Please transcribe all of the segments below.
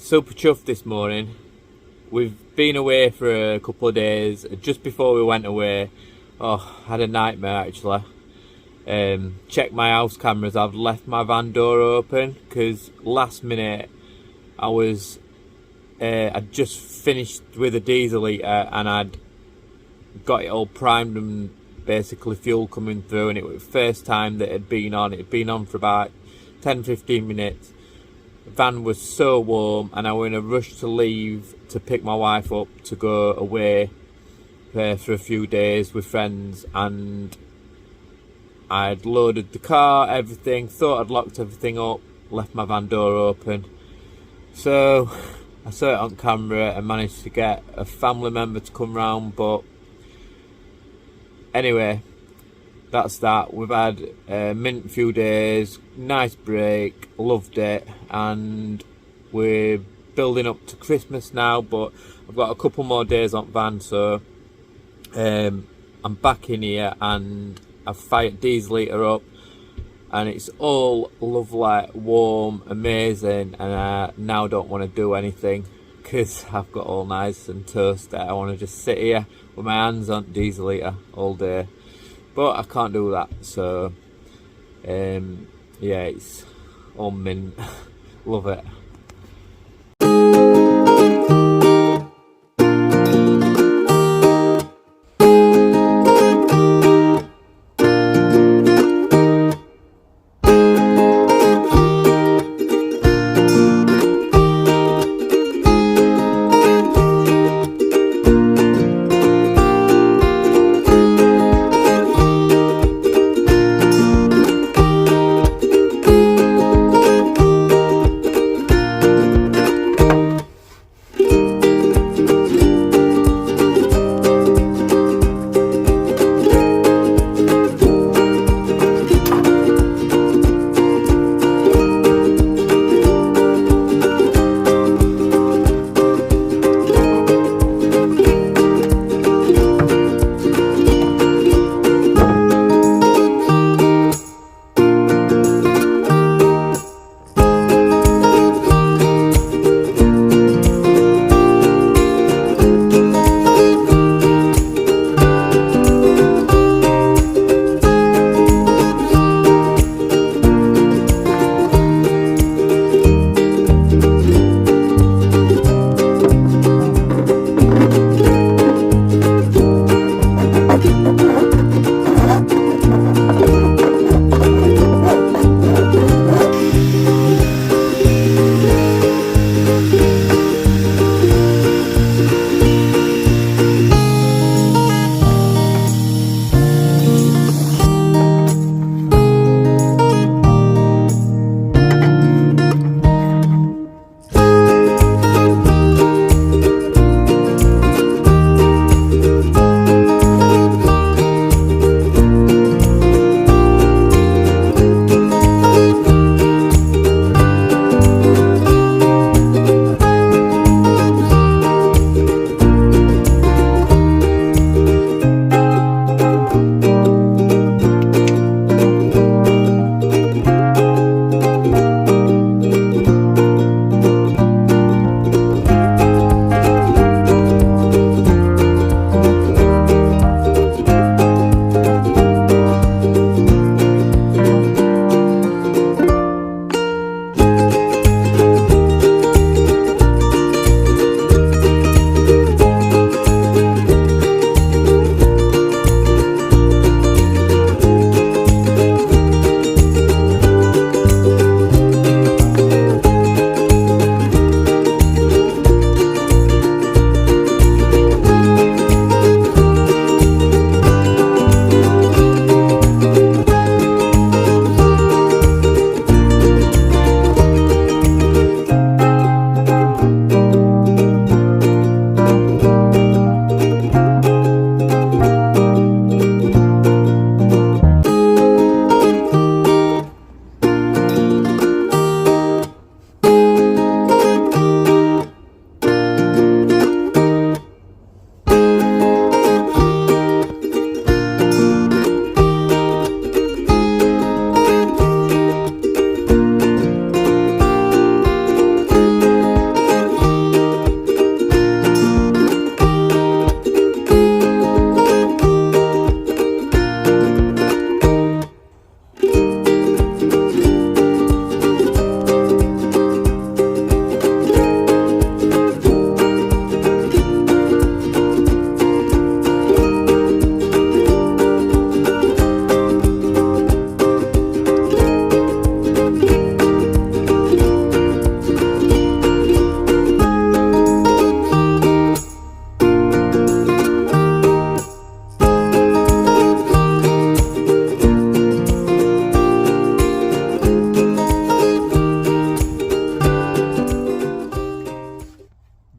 Super chuffed this morning. We've been away for a couple of days. Just before we went away, I had a nightmare actually. Checked my house cameras. I've left my van door open because last minute I'd just finished with a diesel heater and I'd got it all primed and basically fuel coming through, and it was the first time that it had been on. It had been on for about 10-15 minutes. The van was so warm and I was in a rush to leave to pick my wife up to go away for a few days with friends, and I'd loaded the car, everything, thought I'd locked everything up, left my van door open. So I saw it on camera and managed to get a family member to come round, but anyway, that's that. We've had a mint few days, nice break, loved it, and we're building up to Christmas now, but I've got a couple more days on van, so I'm back in here and I've fired diesel heater up and it's all lovely, warm, amazing, and I now don't want to do anything because I've got all nice and toasty. I want to just sit here with my hands on diesel heater all day, but I can't do that, so yeah, it's all mint. Love it.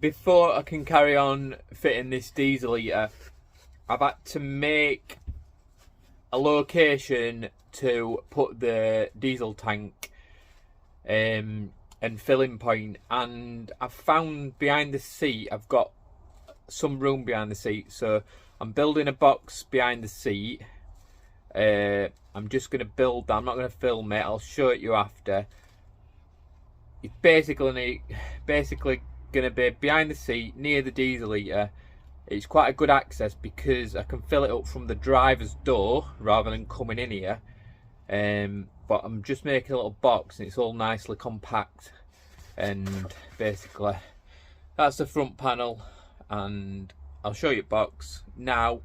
before I can carry on fitting this diesel heater, I've had to make a location to put the diesel tank and filling point, and I've found behind the seat I've got some room behind the seat, so I'm building a box behind the seat. I'm just going to build that. I'm not going to film it, I'll show it you after. It's basically going to be behind the seat near the diesel heater. It's quite a good access because I can fill it up from the driver's door rather than coming in here. But I'm just making a little box and it's all nicely compact, and basically that's the front panel, and I'll show you the box now,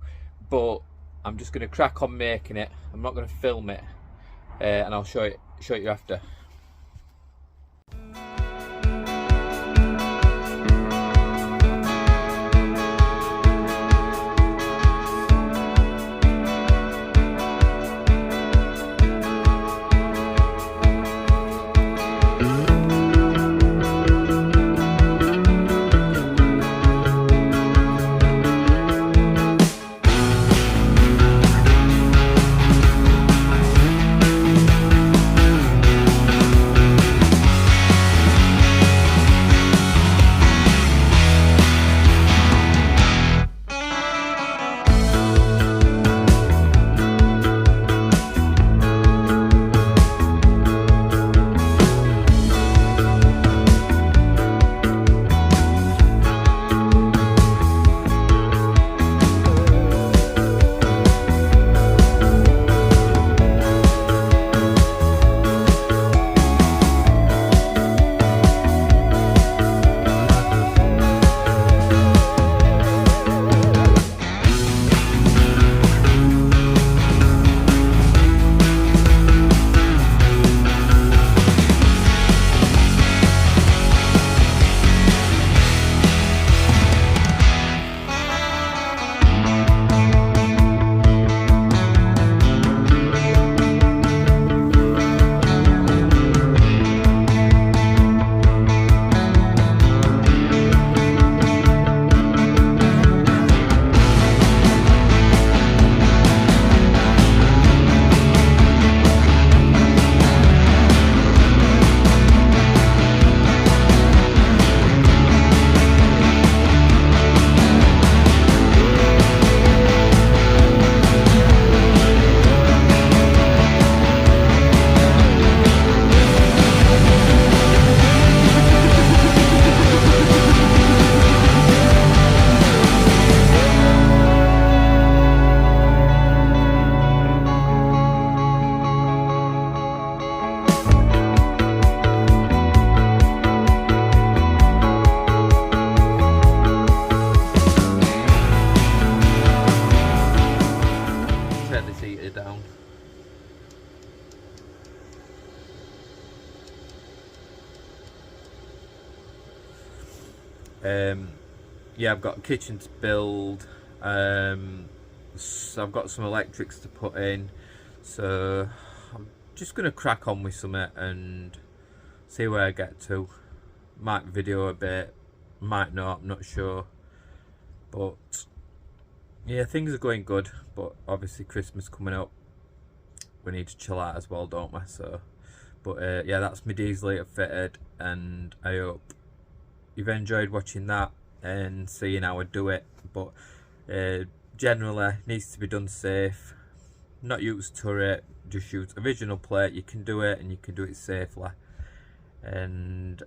but I'm just going to crack on making it. I'm not going to film it, and I'll show it you after. Yeah, I've got a kitchen to build, so I've got some electrics to put in, so I'm just going to crack on with something and see where I get to. Might video a bit, might not, I'm not sure, but yeah, things are going good. But obviously Christmas coming up, we need to chill out as well, don't we? So, but yeah, that's my diesel heater fitted, and I hope you've enjoyed watching that and seeing how I do it. But generally needs to be done safe, not use turret, just use original plate. You can do it and you can do it safely, and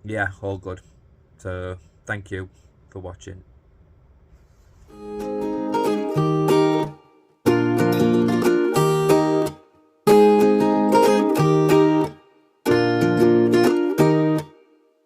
yeah, all good. So thank you for watching.